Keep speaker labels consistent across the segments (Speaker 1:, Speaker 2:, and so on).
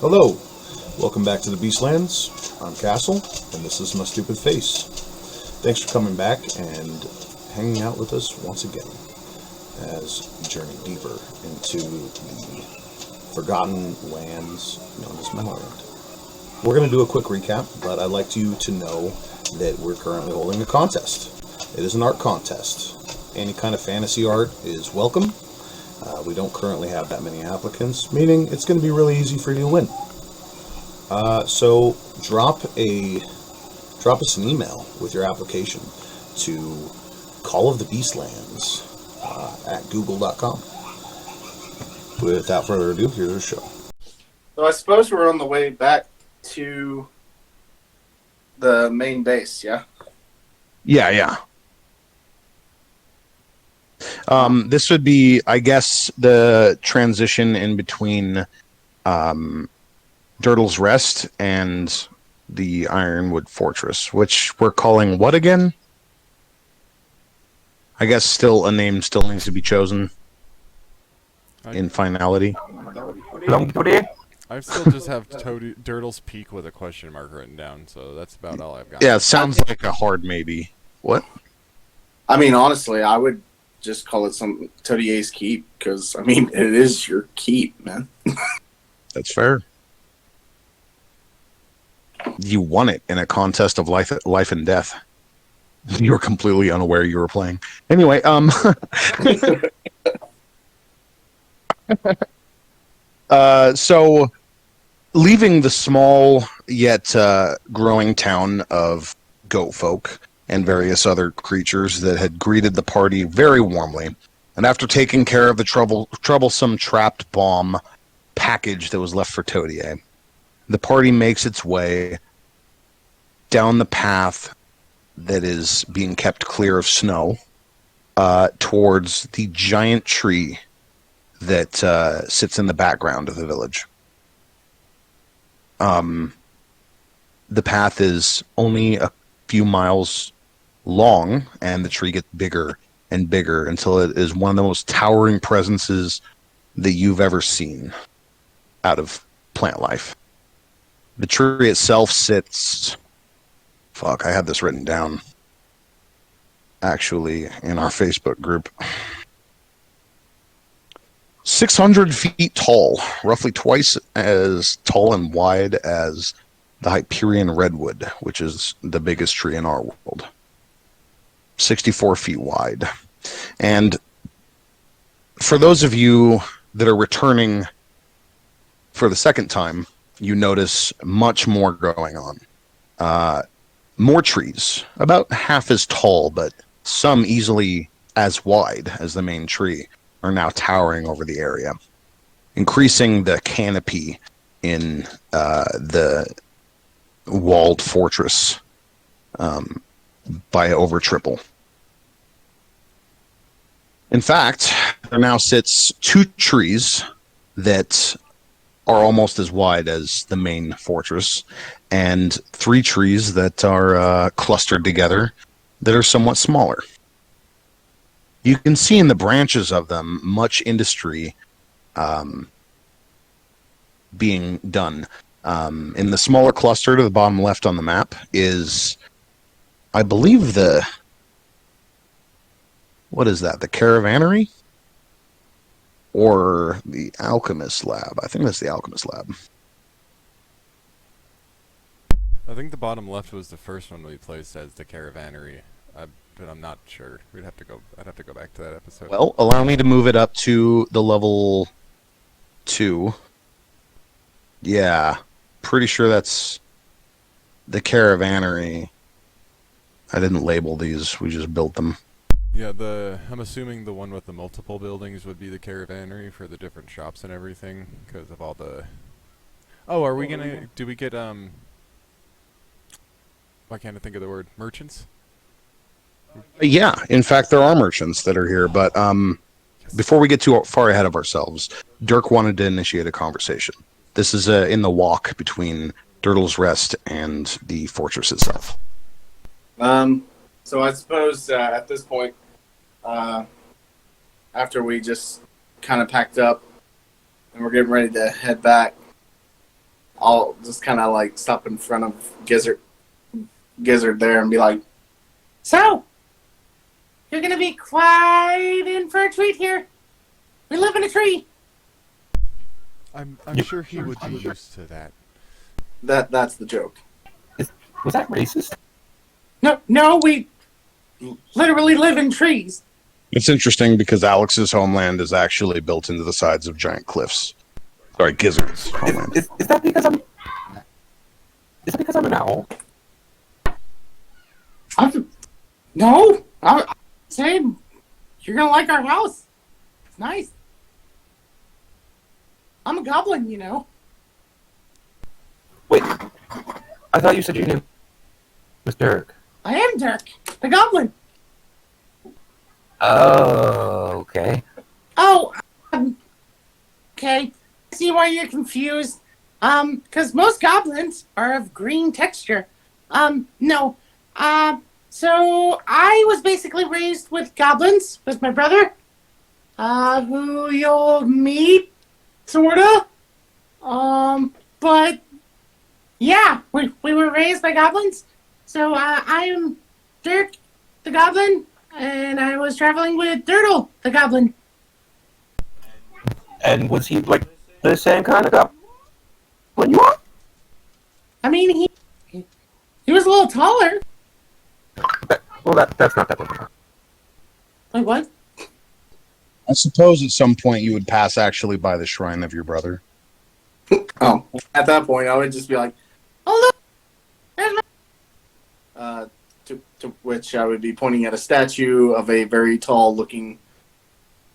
Speaker 1: Hello, welcome back to the Beastlands. I'm Castle, and this is my stupid face. Thanks for coming back and hanging out with us once again as we journey deeper into the forgotten lands known as Melorand. We're going to do a quick recap, but I'd like you to know that we're currently holding a contest. It is an art contest. Any kind of fantasy art is welcome. We don't currently have that many applicants, meaning it's going to be really easy for you to win. So drop us an email with your application to callofthebeastlands at google.com. Without further ado, here's our show.
Speaker 2: So I suppose we're on the way back to the main base, yeah?
Speaker 3: Yeah. This would be, I guess, the transition in between Dirtle's Rest and the Ironwood Fortress, which we're calling what again? I guess still a name still needs to be chosen in finality.
Speaker 4: I still just have Dirtle's Peak with a question mark written down, so that's about all I've got.
Speaker 3: Yeah, it sounds like a hard maybe. What?
Speaker 2: I mean, honestly, I would just call it some Todier's Keep, because, I mean, it is your keep, man.
Speaker 3: That's fair. You won it in a contest of life and death. You were completely unaware you were playing. Anyway, so leaving the small yet growing town of goat folk and various other creatures that had greeted the party very warmly, and after taking care of the troublesome trapped bomb package that was left for Todier, the party makes its way down the path that is being kept clear of snow towards the giant tree that sits in the background of the village. The path is only a few miles long, and the tree gets bigger and bigger until it is one of the most towering presences that you've ever seen out of plant life. The tree itself sits... Fuck, I had this written down, actually, in our Facebook group. 600 feet tall, roughly twice as tall and wide as the Hyperion redwood, which is the biggest tree in our world. 64 feet wide. And for those of you that are returning for the second time, you notice much more going on. More trees, about half as tall, but some easily as wide as the main tree, are now towering over the area, increasing the canopy in the walled fortress by over triple. In fact, there now sits two trees that are almost as wide as the main fortress, and three trees that are clustered together that are somewhat smaller. You can see in the branches of them much industry being done. In the smaller cluster to the bottom left on the map is, I believe, what is that? The Caravannery? Or the Alchemist Lab? I think that's the Alchemist Lab.
Speaker 4: I think the bottom left was the first one we placed as the Caravannery, but I'm not sure. I'd have to go back to that episode.
Speaker 3: Well, allow me to move it up to the level 2. Yeah, pretty sure that's the Caravannery. I didn't label these, we just built them.
Speaker 4: Yeah, I'm assuming the one with the multiple buildings would be the Caravannery for the different shops and everything, because of all the... Oh, are we gonna... Do we get, why can't I think of the word? Merchants?
Speaker 3: Yeah, in fact, there are merchants that are here, but before we get too far ahead of ourselves, Dirk wanted to initiate a conversation. This is in the walk between Dirtle's Rest and the fortress itself.
Speaker 2: So I suppose at this point, after we just kind of packed up and we're getting ready to head back, I'll just kind of like stop in front of Gizzard there and be like, "So, you're gonna be quite in for a treat here. We live in a tree."
Speaker 4: I'm sure he would be used to that.
Speaker 2: That's the joke.
Speaker 5: Was that racist?
Speaker 2: No, we literally live in trees.
Speaker 3: It's interesting because Alex's homeland is actually built into the sides of giant cliffs. Sorry, Gizzard's homeland.
Speaker 5: Is that because I'm? Is that because I'm an owl?
Speaker 2: No, I'm saying you're gonna like our house. It's nice. I'm a goblin, you know.
Speaker 5: Wait, I thought you said your name was Dirk.
Speaker 2: I am Dirk, the goblin.
Speaker 5: Oh, okay.
Speaker 2: Oh, okay. I see why you're confused. Because most goblins are of green texture. No. So I was basically raised with goblins with my brother, who you'll meet, sorta. But yeah, we were raised by goblins. So I am Dirk, the goblin, and I was traveling with Dirtle, the goblin.
Speaker 5: And was he like the same kind of goblin you are?
Speaker 2: I mean, he was a little taller.
Speaker 5: That's not that different.
Speaker 2: Like what?
Speaker 3: I suppose at some point you would pass actually by the shrine of your brother.
Speaker 2: Oh, at that point, I would just be like, "Oh look, there's my." To which I would be pointing at a statue of a very tall-looking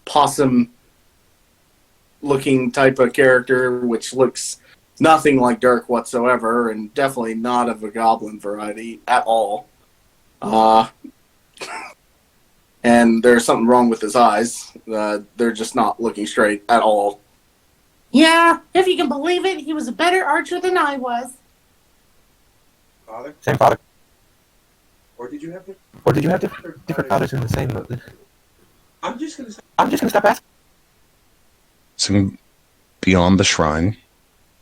Speaker 2: possum-looking type of character, which looks nothing like Dirk whatsoever, and definitely not of a goblin variety at all. And there's something wrong with his eyes. They're just not looking straight at all. Yeah, if you can believe it, he was a better archer than I was.
Speaker 6: Father?
Speaker 5: Same father.
Speaker 6: Or did you have to?
Speaker 5: Or did you have different fathers in the same?
Speaker 6: I'm just gonna say.
Speaker 5: I'm just gonna stop asking.
Speaker 3: So beyond the shrine,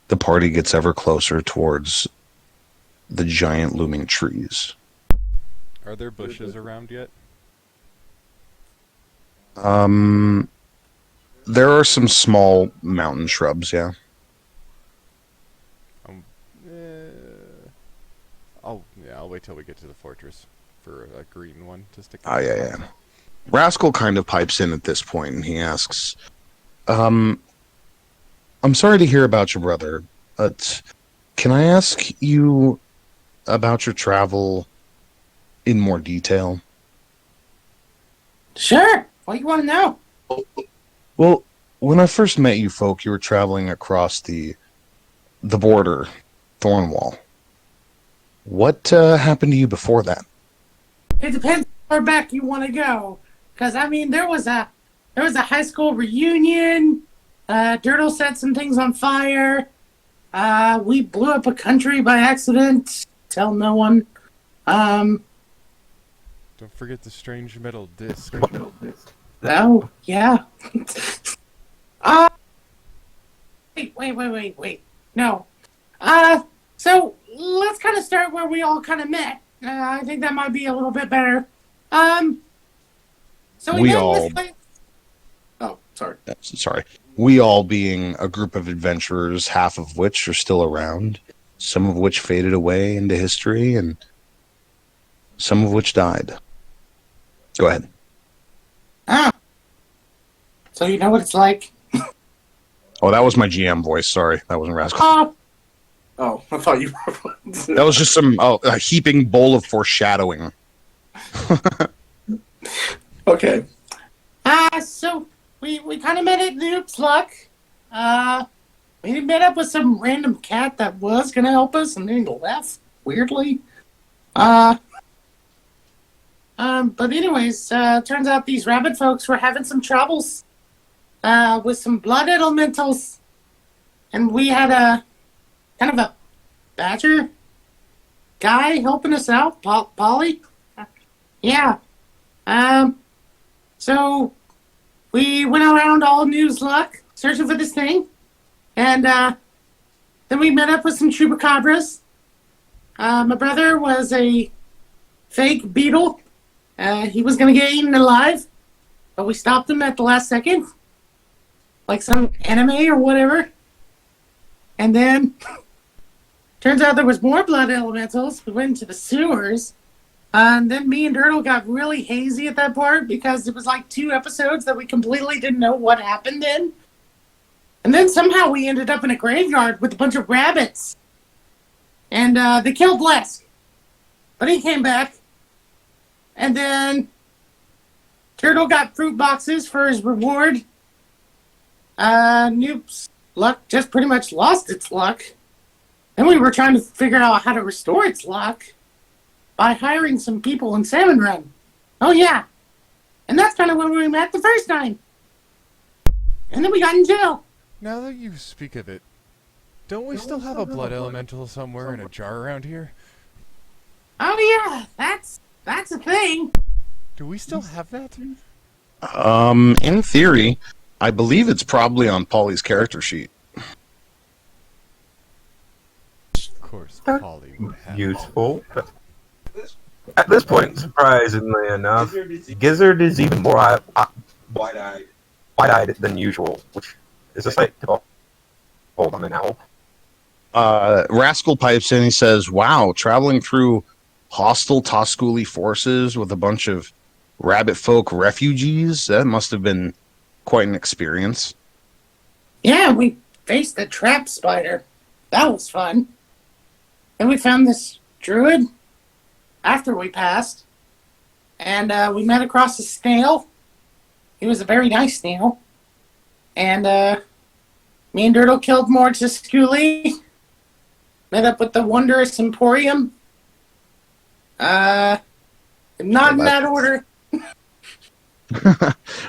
Speaker 3: the party gets ever closer towards the giant looming trees.
Speaker 4: Are there bushes around yet?
Speaker 3: There are some small mountain shrubs, yeah.
Speaker 4: I'll wait till we get to the fortress for a green one to stick.
Speaker 3: Oh, yeah. Rascal kind of pipes in at this point, and he asks, I'm sorry to hear about your brother, but can I ask you about your travel in more detail?
Speaker 2: Sure. What do you want to know?
Speaker 3: Well, when I first met you folk, you were traveling across the border, Thornwall. What happened to you before that?
Speaker 2: It depends how far back you want to go. Because, I mean, there was a high school reunion. Dirtle set some things on fire. We blew up a country by accident. Tell no one.
Speaker 4: Don't forget the strange metal disc.
Speaker 2: Oh, yeah. Wait. No. So let's kind of start where we all kind of met. I think that might be a little bit better. So we met in this place. Oh, sorry.
Speaker 3: Sorry. We all being a group of adventurers, half of which are still around, some of which faded away into history, and some of which died. Go ahead.
Speaker 2: So you know what it's like?
Speaker 3: Oh, that was my GM voice. Sorry, that wasn't Rascal.
Speaker 2: Oh, I thought you were.
Speaker 3: That was just a heaping bowl of foreshadowing.
Speaker 2: Okay. So we kind of met at Noob's Luck. We met up with some random cat that was gonna help us, and then left weirdly. But anyways, turns out these rabbit folks were having some troubles with some blood elementals, and we had a kind of a badger guy helping us out, Polly. Yeah. So we went around all News Luck searching for this thing, and Then we met up with some chupacabras. My brother was a fake beetle. He was going to get eaten alive, but we stopped him at the last second, like some anime or whatever. And then, turns out there was more blood elementals. We went into the sewers. And then me and Dirtle got really hazy at that part because it was like 2 episodes that we completely didn't know what happened in. And then somehow we ended up in a graveyard with a bunch of rabbits. And they killed Lesk. But he came back. And then Turtle got fruit boxes for his reward. Noob's luck just pretty much lost its luck. Then we were trying to figure out how to restore its luck by hiring some people in Salmon Run. Oh yeah. And that's kind of when we met the first time. And then we got in jail.
Speaker 4: Now that you speak of it, don't we still have a blood elemental somewhere in a jar around here?
Speaker 2: Oh yeah, that's a thing.
Speaker 4: Do we still have that?
Speaker 3: In theory, I believe it's probably on Polly's character sheet.
Speaker 4: Of course, Polly would have.
Speaker 5: Useful. But at this point, surprisingly enough, Gizzard is even more
Speaker 6: Wide-eyed.
Speaker 5: wide-eyed than usual, which is a sight to hold on an owl.
Speaker 3: Rascal pipes in. He says, "Wow, traveling through hostile Tosculi forces with a bunch of rabbit folk refugees. That must have been quite an experience."
Speaker 2: Yeah, we faced the trap spider. That was fun. Then we found this druid after we passed. And we met across a snail. He was a very nice snail. And me and Dirtle killed more Tosculi. Met up with the Wondrous Emporium. Not in that order.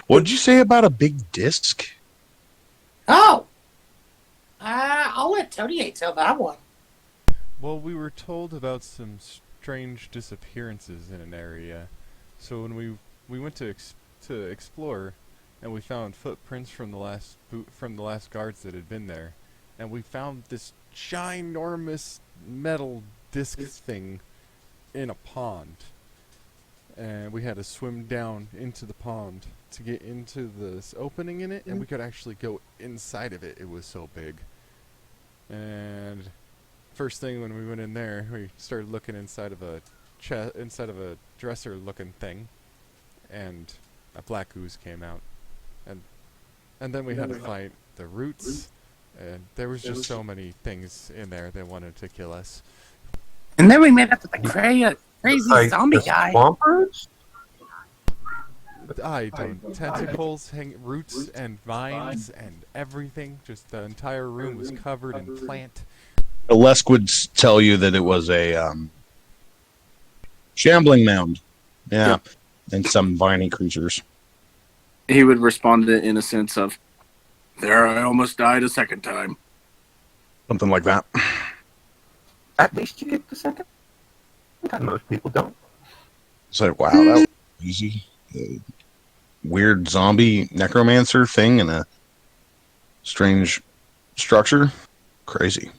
Speaker 3: What did you say about a big disc?
Speaker 2: Oh! I'll let Todier tell that one.
Speaker 4: Well, we were told about some strange disappearances in an area. So when we went to explore, and we found footprints from the last guards that had been there, and we found this ginormous metal disc thing in a pond, and we had to swim down into the pond to get into this opening in it, and we could actually go inside of it. It was so big. And first thing when we went in there, we started looking inside of a dresser looking thing, and a black ooze came out, and then we had to fight the roots, and there was just so many things in there that wanted to kill us.
Speaker 2: And then we met up with the crazy
Speaker 5: Like
Speaker 2: zombie
Speaker 5: the
Speaker 2: guy.
Speaker 5: Swampers?
Speaker 4: I don't. Tentacles, roots, and vines, and everything. Just the entire room was covered in plant.
Speaker 3: Lesk would tell you that it was a shambling mound. Yeah, and some viney creatures.
Speaker 7: He would respond in a sense of, "There, I almost died a second time."
Speaker 3: Something like that.
Speaker 5: At least you get the second time. Most people don't.
Speaker 3: It's like, wow, that was easy. Weird zombie necromancer thing in a strange structure. Crazy.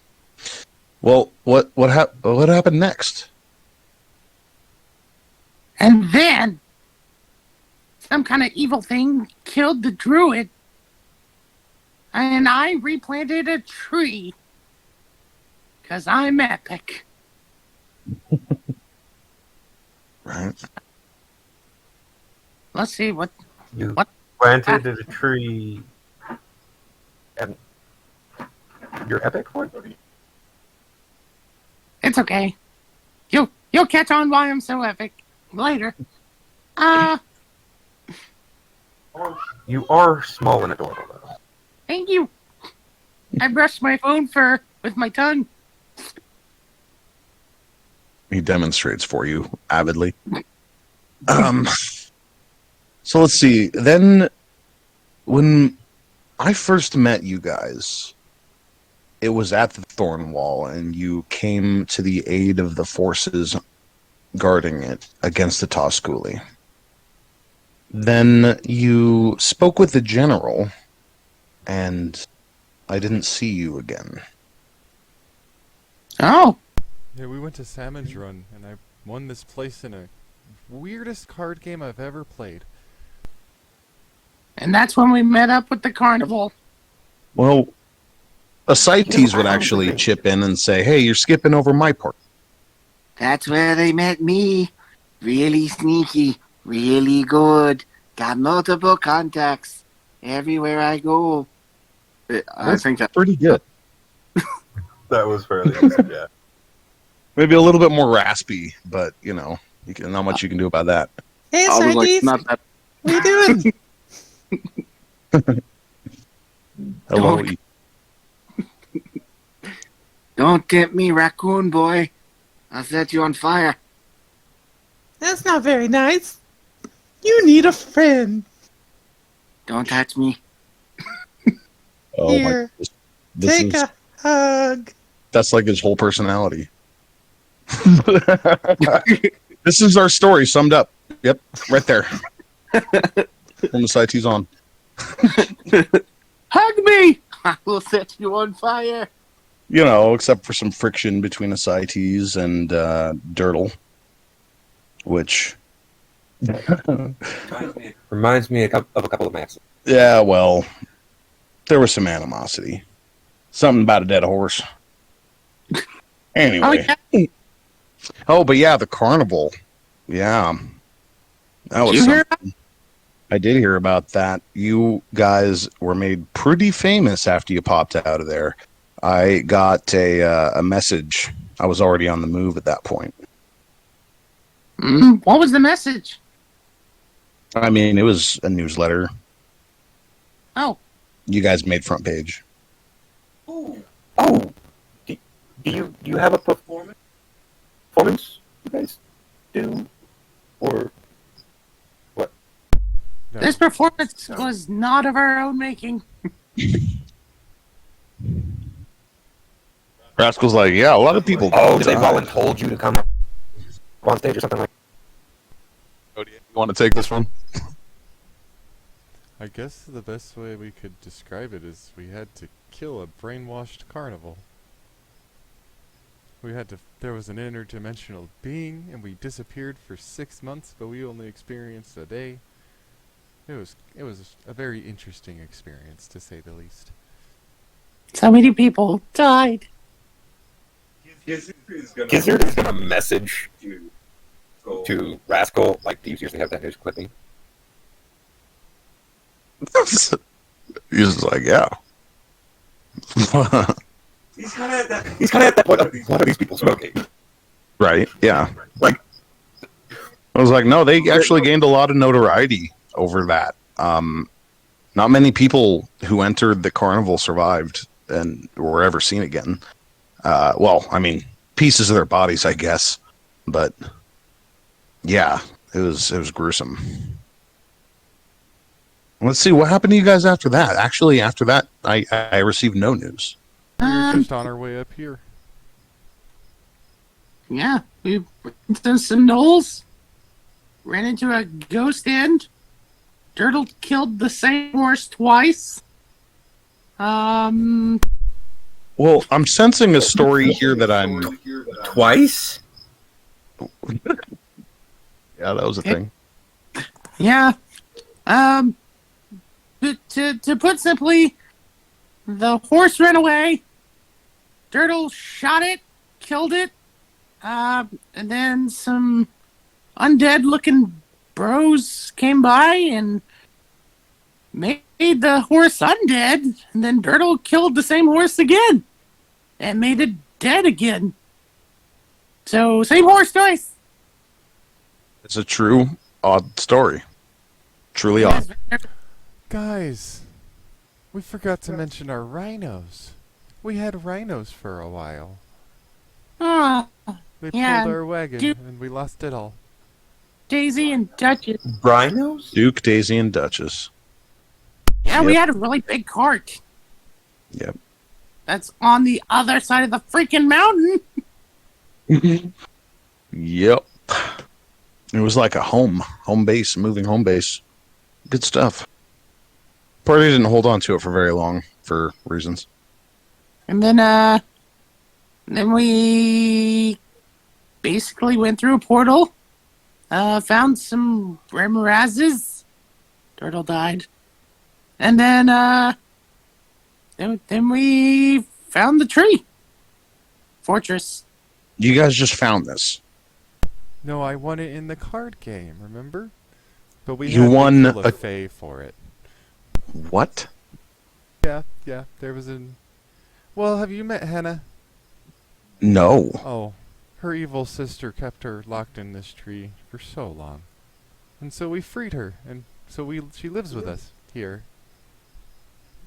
Speaker 3: Well, what happened next?
Speaker 2: And then some kind of evil thing killed the druid. And I replanted a tree. Because I'm epic.
Speaker 3: Right.
Speaker 2: Let's see what.
Speaker 5: You
Speaker 2: What?
Speaker 5: planted a tree, and you're epic for it?
Speaker 2: It's okay. You'll catch on why I'm so epic later.
Speaker 5: You are small and adorable, though.
Speaker 2: Thank you. I brushed my own fur with my tongue.
Speaker 3: He demonstrates for you avidly. So let's see. Then, when I first met you guys, it was at the Thorn Wall, and you came to the aid of the forces guarding it against the Tosculi. Then you spoke with the general, and I didn't see you again.
Speaker 2: Oh,
Speaker 4: Yeah, we went to Salmon's Run, and I won this place in a weirdest card game I've ever played.
Speaker 2: and that's when we met up with the carnival.
Speaker 3: Well, ascites would actually chip in and say, "Hey, you're skipping over my part."
Speaker 7: That's where they met me. Really sneaky, really good. Got multiple contacts everywhere I go. I think that
Speaker 3: Pretty good.
Speaker 5: That was fairly easy, yeah.
Speaker 3: Maybe a little bit more raspy, but not much you can do about that.
Speaker 8: Hey,
Speaker 7: I was like,
Speaker 8: Sardies,
Speaker 7: not that.
Speaker 8: what are you doing?
Speaker 3: Hello.
Speaker 7: Don't tempt me, raccoon boy. I'll set you on fire.
Speaker 8: That's not very nice. You need a friend.
Speaker 7: Don't touch me.
Speaker 3: Oh
Speaker 8: Here,
Speaker 3: my!
Speaker 8: take a hug.
Speaker 3: That's like his whole personality. This is our story summed up. Yep, right there. From the site he's on.
Speaker 7: Hug me! I will set you on fire.
Speaker 3: Except for some friction between ascites and Dirtle, which
Speaker 5: Reminds me of a couple of maps.
Speaker 3: yeah, well, there was some animosity. Something about a dead horse. Anyway.
Speaker 2: Oh, yeah.
Speaker 3: But yeah, the carnival. Yeah. That was
Speaker 2: Did you hear
Speaker 3: something. I did hear about that. You guys were made pretty famous after you popped out of there. I got a message. I was already on the move at that point.
Speaker 2: What was the message?
Speaker 3: I mean, it was a newsletter.
Speaker 2: Oh,
Speaker 3: You guys made front page.
Speaker 5: Oh, do you have a performance you guys do? Or what?
Speaker 4: No.
Speaker 2: this performance was not of our own making.
Speaker 3: Rascal's like, yeah, a lot of people.
Speaker 5: Oh, did they volunteered you to come on stage or something like
Speaker 3: Oh, do you want to take this one?
Speaker 4: I guess the best way we could describe it is we had to kill a brainwashed carnival. There was an interdimensional being, and we disappeared for 6 months, but we only experienced a day. It was a very interesting experience, to say the least.
Speaker 2: So many people died.
Speaker 6: Gizzard
Speaker 5: Gizzard is gonna message
Speaker 6: to
Speaker 5: Rascal, like, do you usually have that news clipping?
Speaker 3: He's just like, yeah.
Speaker 6: He's kind of at that.
Speaker 5: He's kind of at that point of, what are these people smoking?
Speaker 3: Right, yeah.
Speaker 5: Like,
Speaker 3: I was like, no, they actually gained a lot of notoriety over that. Not many people who entered the carnival survived and were ever seen again. Well, I mean, pieces of their bodies, I guess. But, yeah, it was gruesome. Let's see, what happened to you guys after that? Actually, after that, I received no news.
Speaker 4: We were just on our way up here.
Speaker 2: Yeah, we went to some knolls, ran into a ghost end. Dirtle killed the same horse twice.
Speaker 3: Well, I'm sensing a story here that I'm...
Speaker 5: twice?
Speaker 3: Yeah, that was a thing.
Speaker 2: Yeah. But to put simply, the horse ran away. Dirtle shot it, killed it, and then some undead-looking bros came by and made the horse undead, and then Dirtle killed the same horse again and made it dead again. So, same horse twice.
Speaker 3: It's a true, odd story. Truly odd.
Speaker 4: Guys, we forgot to mention our rhinos. We had rhinos for a while.
Speaker 2: Ah,
Speaker 4: They
Speaker 2: Yeah,
Speaker 4: pulled our wagon,
Speaker 2: Duke-
Speaker 4: and we lost it all.
Speaker 2: Daisy and Duchess.
Speaker 5: Rhinos?
Speaker 3: Duke, Daisy, and Duchess.
Speaker 2: Yeah, we
Speaker 3: Yep.
Speaker 2: had a really big cart.
Speaker 3: Yep.
Speaker 2: That's on the other side of the freaking mountain.
Speaker 3: Yep. It was like a moving home base. Good stuff. Party didn't hold on to it for very long, for reasons.
Speaker 2: And then then we basically went through a portal, found some remorazes. Turtle died. And then we found the tree. Fortress.
Speaker 3: You guys just found this.
Speaker 4: No, I won it in the card game, remember? But we
Speaker 3: You
Speaker 4: had to
Speaker 3: won
Speaker 4: kill a
Speaker 3: a-
Speaker 4: fae for it.
Speaker 3: What?
Speaker 4: Yeah, there was an... Well, have you met Hannah?
Speaker 3: No.
Speaker 4: Oh, her evil sister kept her locked in this tree for so long. And so we freed her, and so she lives with us here.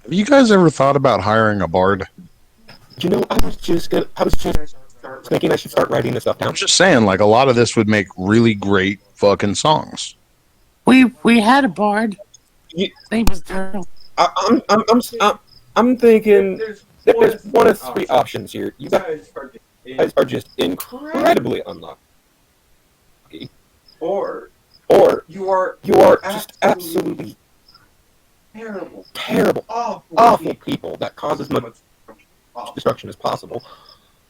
Speaker 3: Have you guys ever thought about hiring a bard?
Speaker 5: You know, I was just thinking I should start writing this stuff down.
Speaker 3: I'm just saying, like, a lot of this would make really great fucking songs.
Speaker 2: We had a bard.
Speaker 5: You-
Speaker 2: His name was Turtle.
Speaker 5: I'm thinking there's one of three options here. You guys are just incredibly unlucky, or you are just absolutely terrible, awful people that cause as much destruction as possible,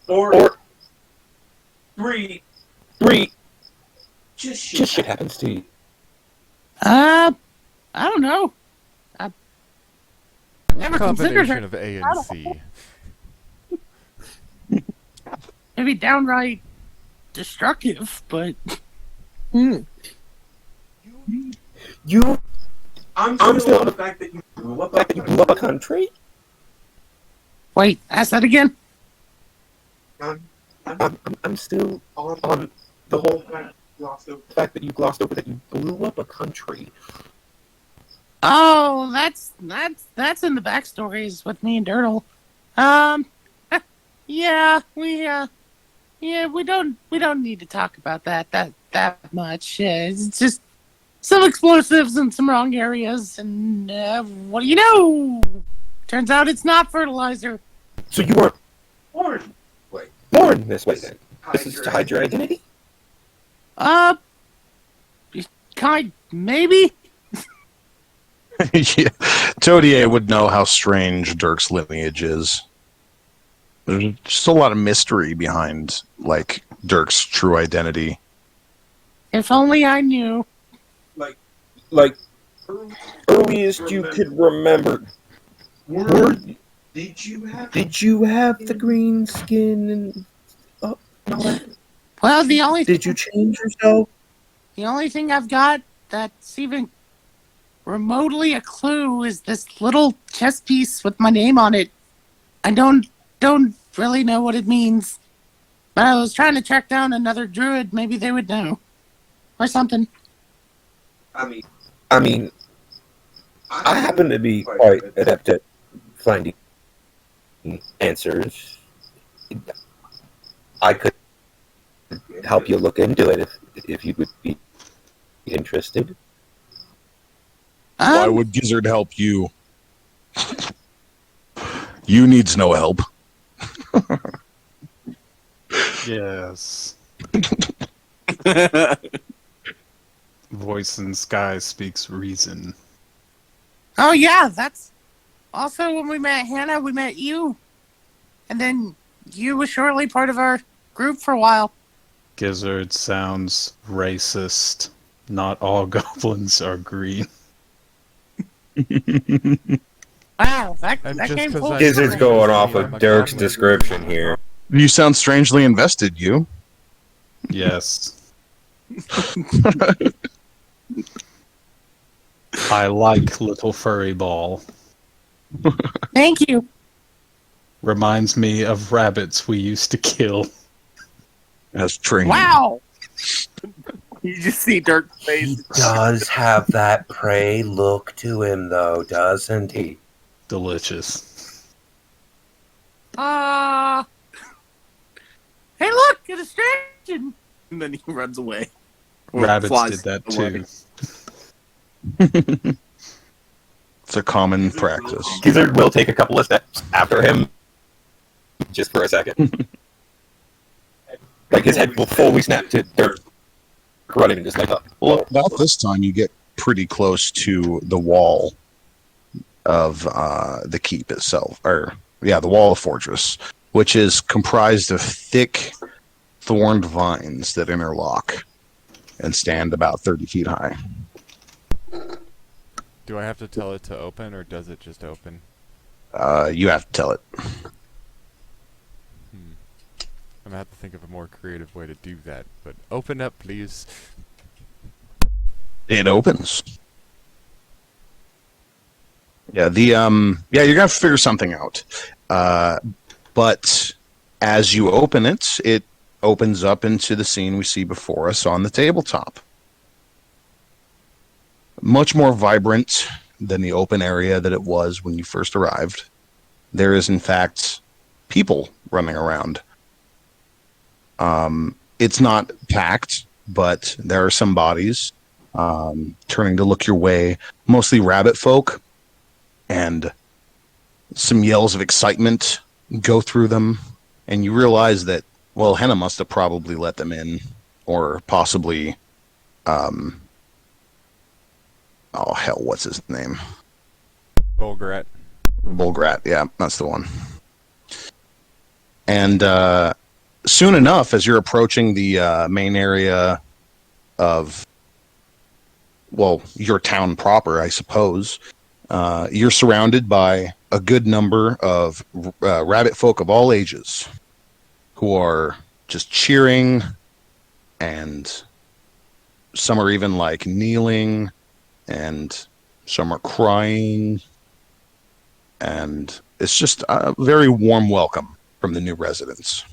Speaker 5: or three just shit happens to you.
Speaker 2: I don't know. I never considered
Speaker 4: Combination
Speaker 2: her.
Speaker 4: of A and C.
Speaker 2: Maybe downright destructive, but
Speaker 5: You. I'm still on the fact that you blew up a country.
Speaker 2: wait, ask that again.
Speaker 5: I'm still on the whole fact that you glossed over that you blew up a country.
Speaker 2: Oh, that's in the backstories with me and Dirtle. Yeah, we don't need to talk about that much. It's just some explosives in some wrong areas, and what do you know? Turns out it's not fertilizer.
Speaker 5: So you weren't born this way then? This is to hide your identity?
Speaker 2: Maybe.
Speaker 3: Yeah. Todier would know how strange Dirk's lineage is. There's just a lot of mystery behind, like, Dirk's true identity.
Speaker 2: If only I knew.
Speaker 5: Like earliest you could remember. Did you have the green skin and all that?
Speaker 2: Well,
Speaker 5: Did you change yourself?
Speaker 2: the only thing I've got that's even remotely a clue is this little chess piece with my name on it. I don't really know what it means. But I was trying to track down another druid. Maybe they would know. Or something.
Speaker 5: I mean, I happen to be quite adept at finding answers. I could help you look into it if you would be interested.
Speaker 3: Why would Gizzard help you? You needs no help.
Speaker 9: Yes. Voice in sky speaks reason.
Speaker 2: Oh, yeah, that's also when we met Hannah, we met you. And then you were shortly part of our group for a while.
Speaker 9: Gizzard sounds racist. Not all goblins are green.
Speaker 2: Wow, that
Speaker 4: And
Speaker 2: came
Speaker 4: just 'cause
Speaker 2: full
Speaker 4: I-
Speaker 5: Gizzard's
Speaker 2: circle.
Speaker 5: going off
Speaker 4: I'm
Speaker 5: of
Speaker 4: a
Speaker 5: Derek's
Speaker 4: goblin.
Speaker 5: description here.
Speaker 3: You sound strangely invested, you.
Speaker 9: Yes. I like Little Furry Ball.
Speaker 2: Thank you.
Speaker 9: Reminds me of rabbits we used to kill.
Speaker 3: As trained.
Speaker 2: Wow.
Speaker 7: You just see Dirk's face.
Speaker 5: Does have that prey look to him, though, doesn't he?
Speaker 9: Delicious.
Speaker 2: Hey, look, a distraction.
Speaker 7: And then he runs away.
Speaker 9: Rabbits
Speaker 7: Flies
Speaker 9: did that
Speaker 7: away.
Speaker 9: too.
Speaker 3: It's a common practice.
Speaker 5: Gizzard will take a couple of steps after him, just for a second. Like his head will fully snap to Dirk running and just like,
Speaker 3: Well, about this time, you get pretty close to the wall of the keep itself. The wall of fortress. which is comprised of thick, thorned vines that interlock and stand about 30 feet high.
Speaker 4: Do I have to tell it to open, or does it just open?
Speaker 3: You have to tell it.
Speaker 4: I'm gonna have to think of a more creative way to do that. But open up, please.
Speaker 3: It opens. Yeah, you're gonna have to figure something out. But as you open it, it opens up into the scene we see before us on the tabletop. Much more vibrant than the open area that it was when you first arrived. There is, in fact, people running around. It's not packed, but there are some bodies turning to look your way, mostly rabbit folk, and some yells of excitement go through them, and you realize that, well, Henna must have probably let them in, or possibly, oh hell, what's his name?
Speaker 4: Bulgrat.
Speaker 3: Bulgrat, yeah, that's the one. And soon enough, as you're approaching the main area of, well, your town proper, I suppose, you're surrounded by a good number of rabbit folk of all ages who are just cheering, and some are even like kneeling, and some are crying, and it's just a very warm welcome from the new residents.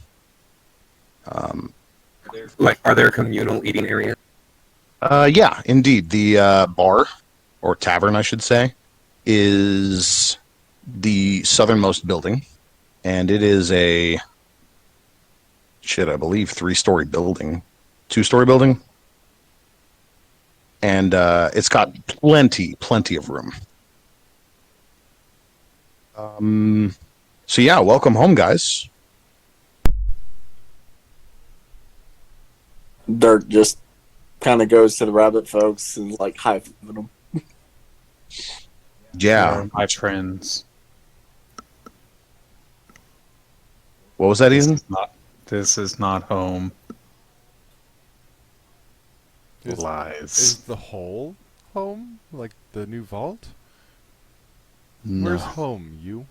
Speaker 5: Are there communal eating areas?
Speaker 3: Yeah, indeed. The bar, or tavern, I should say, is the southernmost building, and it is a, I believe 3-story building, 2-story building, and it's got plenty of room. So yeah, welcome home, guys.
Speaker 10: Dirk just kind of goes to the rabbit folks and like high-fiving them.
Speaker 3: Yeah,
Speaker 9: my friends.
Speaker 3: What was that, Ethan?
Speaker 9: This is not home.
Speaker 4: Lies. Is the whole home? Like the new vault?
Speaker 3: No.
Speaker 4: Where's home, you?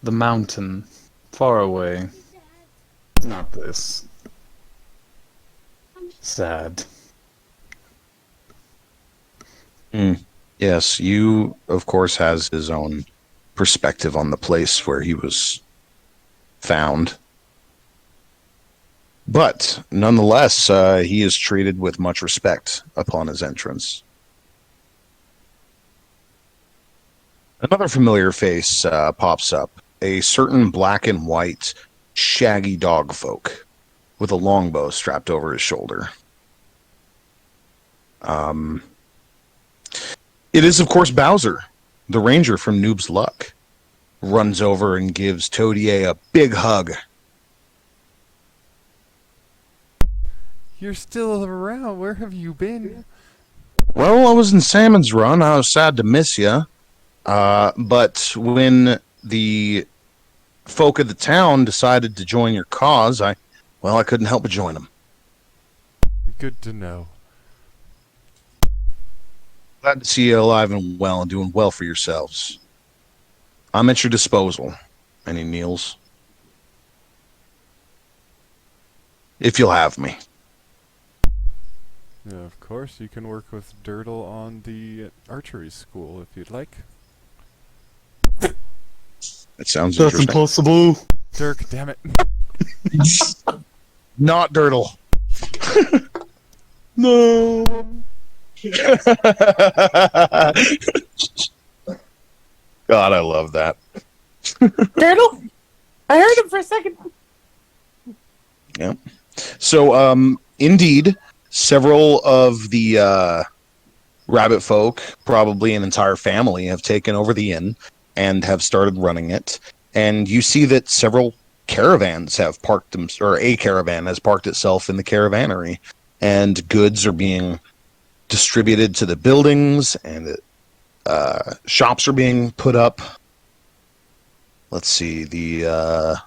Speaker 9: The mountain. Far away. Not this. Sad.
Speaker 3: Yes, you, of course, has his own perspective on the place where he was found. But, nonetheless, he is treated with much respect upon his entrance. Another familiar face pops up. A certain black and white, shaggy dog folk with a longbow strapped over his shoulder. It is, of course, Bowser, the ranger from Noob's Luck. Runs over and gives Toadier a big hug.
Speaker 4: You're still around. Where have you been?
Speaker 3: Well, I was in Salmon's Run. I was sad to miss you. But when the folk of the town decided to join your cause, I couldn't help but join them.
Speaker 4: Good to know.
Speaker 3: Glad to see you alive and well and doing well for yourselves. I'm at your disposal. And he kneels. If you'll have me.
Speaker 4: Yeah, of course, you can work with Dirtle on the archery school if you'd like.
Speaker 3: That sounds
Speaker 9: That's
Speaker 3: interesting.
Speaker 9: impossible.
Speaker 4: Dirk, damn it.
Speaker 3: Not Dirtle.
Speaker 9: No.
Speaker 3: God, I love that.
Speaker 2: Turtle? I heard him for a second.
Speaker 3: Yeah. So, indeed, several of the rabbit folk, probably an entire family, have taken over the inn and have started running it. And you see that several caravans have parked them, or a caravan has parked itself in the caravannery, and goods are being distributed to the buildings, and shops are being put up. let's see, the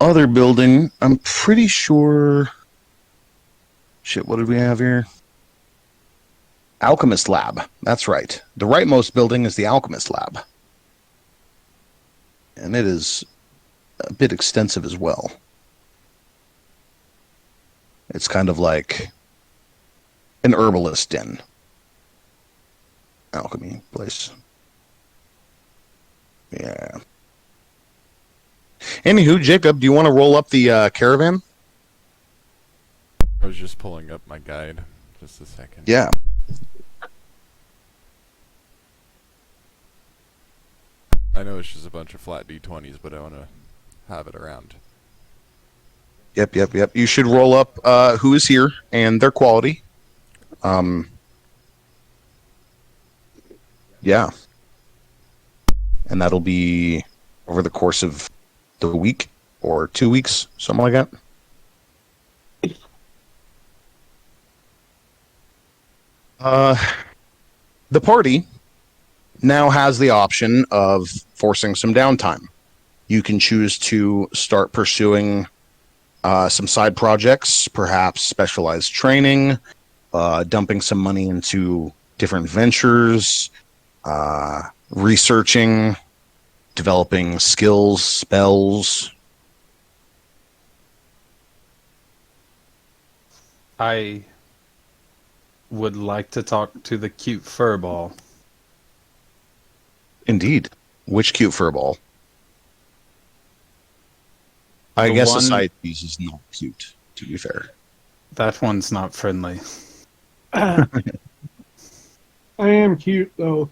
Speaker 3: other building, I'm pretty sure... Shit, what did we have here? Alchemist Lab. That's right. The rightmost building is the Alchemist Lab. And it is a bit extensive as well. It's kind of like an herbalist den. Alchemy place. Yeah. Anywho, Jacob, do you want to roll up the caravan?
Speaker 4: I was just pulling up my guide. Just a second.
Speaker 3: Yeah.
Speaker 4: I know it's just a bunch of flat D20s, but I want to have it around.
Speaker 3: Yep. You should roll up who is here and their quality. Yeah. And that'll be over the course of the week or 2 weeks, something like that. The party now has the option of forcing some downtime. You can choose to start pursuing some side projects, perhaps specialized training, dumping some money into different ventures, researching, developing skills, spells.
Speaker 9: I would like to talk to the cute furball.
Speaker 3: Indeed. Which cute furball? I guess
Speaker 9: one-
Speaker 3: Societies is not cute, to be fair.
Speaker 9: That one's not friendly.
Speaker 11: I am cute, though.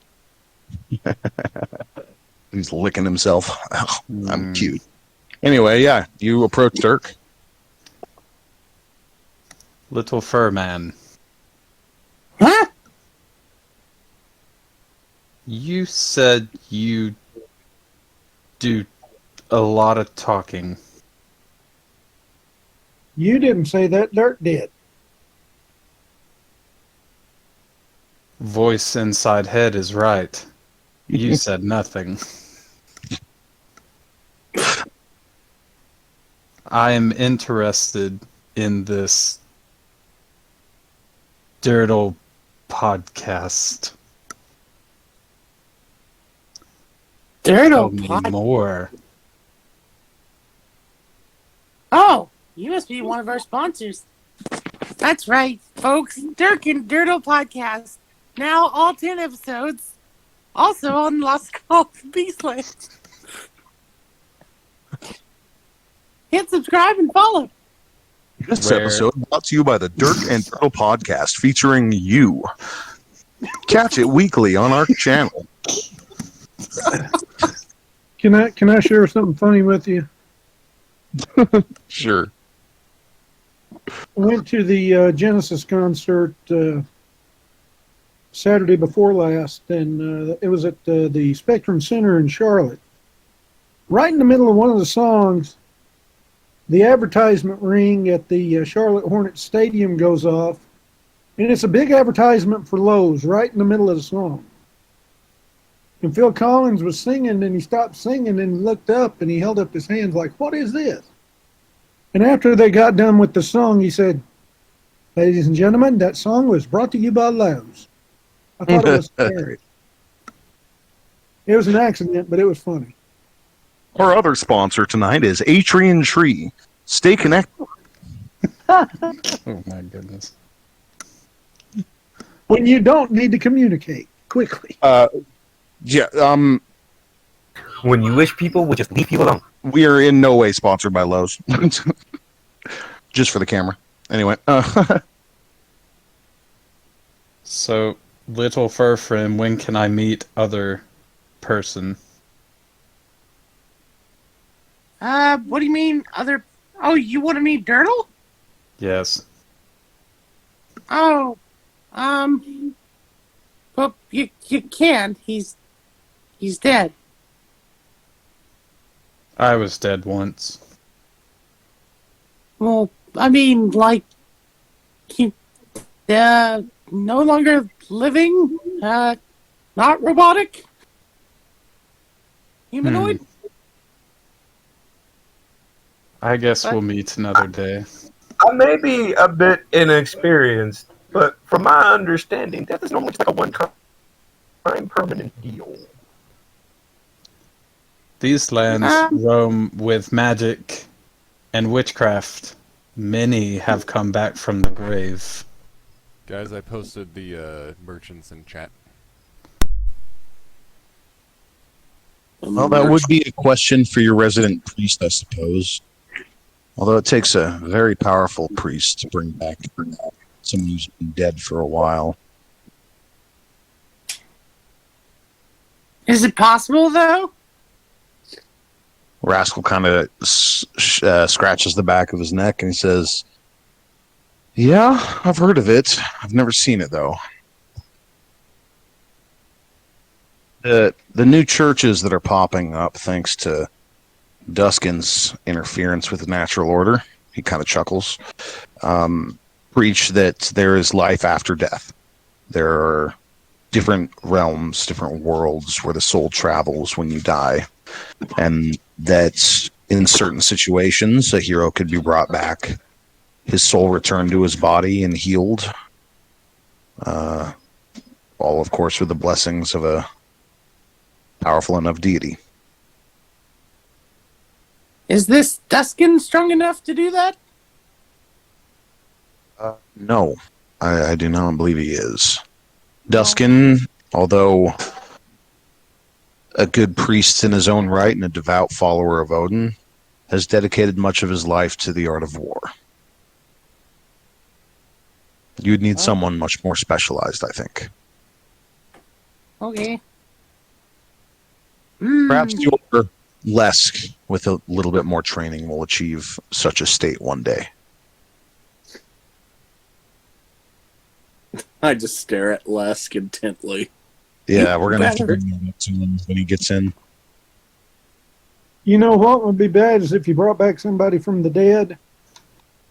Speaker 3: He's licking himself. Oh, I'm cute. Anyway, yeah, you approach Dirk.
Speaker 9: Little fur man.
Speaker 2: Huh?
Speaker 9: You said you do a lot of talking.
Speaker 11: You didn't say that. Dirk did.
Speaker 9: Voice inside head is right. You said nothing. I am interested in this Dirtle podcast. Tell
Speaker 2: Dirtle
Speaker 9: me
Speaker 2: Pod.
Speaker 9: more.
Speaker 2: Oh, you must be one of our sponsors. That's right, folks. Dirk and Dirtle Podcast. Now all 10 episodes. Also on Lost Call Beastland. Hit subscribe and follow.
Speaker 3: This
Speaker 9: Where-
Speaker 3: episode brought to you by the Dirk and Turtle podcast featuring you. Catch it weekly on our channel.
Speaker 11: Can I share something funny with you?
Speaker 3: Sure.
Speaker 11: I went to the Genesis concert Saturday before last, and it was at the Spectrum Center in Charlotte. Right in the middle of one of the songs, the advertisement ring at the Charlotte Hornets Stadium goes off, and it's a big advertisement for Lowe's right in the middle of the song. And Phil Collins was singing, and he stopped singing and looked up, and he held up his hands like, "What is this?" And after they got done with the song, he said, "Ladies and gentlemen, that song was brought to you by Lowe's." I thought it was hilarious. It was an accident, but it was funny.
Speaker 3: Our other sponsor tonight is Atrian Tree. Stay connected.
Speaker 9: Oh my goodness.
Speaker 11: When you don't need to communicate quickly.
Speaker 3: Yeah,
Speaker 5: When you wish people would just leave you alone.
Speaker 3: we are in no way sponsored by Lowe's. Just for the camera. Anyway.
Speaker 9: So, little fur friend, when can I meet other person?
Speaker 2: What do you mean, other... Oh, you want to meet Dirtle?
Speaker 9: Yes.
Speaker 2: Oh, well, you can. He's dead.
Speaker 9: I was dead once.
Speaker 2: Well, I mean, like, he, no longer living, not robotic. humanoid?
Speaker 9: I guess we'll meet another day.
Speaker 5: I may be a bit inexperienced, but from my understanding, death is normally just like a one-time permanent deal.
Speaker 9: These lands roam with magic and witchcraft. Many have come back from the grave.
Speaker 4: Guys, I posted the merchants in chat.
Speaker 3: Well, that would be a question for your resident priest, I suppose. Although it takes a very powerful priest to bring back someone who's been dead for a while.
Speaker 2: Is it possible, though?
Speaker 3: Rascal kind of scratches the back of his neck and he says, "Yeah, I've heard of it. I've never seen it, though. The new churches that are popping up, thanks to Duskin's interference with the natural order," he kind of chuckles, preach that there is life after death. There are different realms, different worlds where the soul travels when you die, and that in certain situations a hero could be brought back, his soul returned to his body and healed, all of course with the blessings of a powerful enough deity.
Speaker 2: Is this Duskin strong enough to do that?
Speaker 3: No, I do not believe he is. Duskin, although a good priest in his own right and a devout follower of Odin, has dedicated much of his life to the art of war. You'd need someone much more specialized, I think.
Speaker 2: Okay.
Speaker 3: Perhaps your Lesk, with a little bit more training, will achieve such a state one day.
Speaker 10: I just stare at Lesk intently.
Speaker 3: Yeah, we're going to have to bring that up to him when he gets in.
Speaker 11: You know what would be bad is if you brought back somebody from the dead,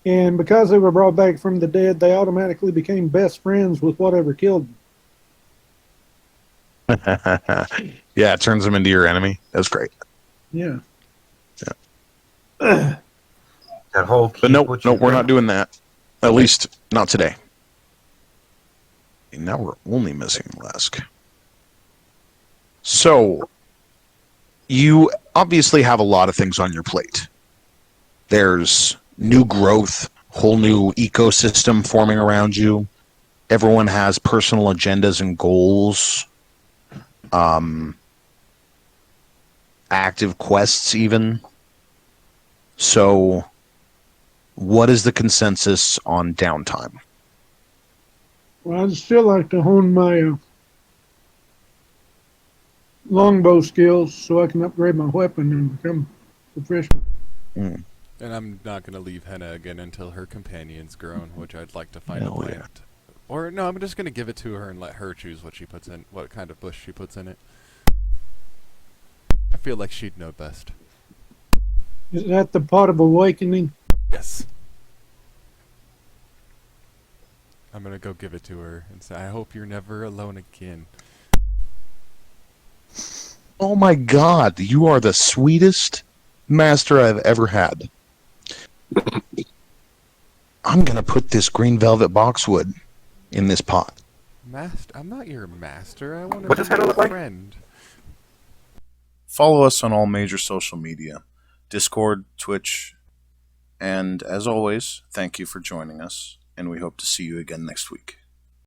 Speaker 11: and because they were brought back from the dead, they automatically became best friends with whatever killed them.
Speaker 3: Yeah, it turns them into your enemy. That's great.
Speaker 11: Yeah.
Speaker 5: That whole
Speaker 3: But no, we're not doing that. At least not today. And now we're only missing Lesk. So, you obviously have a lot of things on your plate. There's new growth, whole new ecosystem forming around you. Everyone has personal agendas and goals. Active quests even. So, what is the consensus on downtime?
Speaker 11: Well, I'd still like to hone my longbow skills so I can upgrade my weapon and become professional.
Speaker 3: Mm.
Speaker 4: And I'm not going to leave Henna again until her companion's grown, which I'd like to find
Speaker 3: Hell
Speaker 4: a plant. Or no, I'm just going to give it to her and let her choose what she puts in, what kind of bush she puts in it. I feel like she'd know best.
Speaker 11: Is that the pot of awakening?
Speaker 4: Yes. I'm going to go give it to her and say, I hope you're never alone again.
Speaker 3: Oh my god, you are the sweetest master I've ever had. I'm going to put this green velvet boxwood in this pot.
Speaker 4: Master? I'm not your master. I want to
Speaker 5: What
Speaker 4: be
Speaker 5: does Henna
Speaker 4: your
Speaker 5: look like?
Speaker 4: friend.
Speaker 1: Follow us on all major social media, Discord, Twitch, and as always, thank you for joining us, and we hope to see you again next week.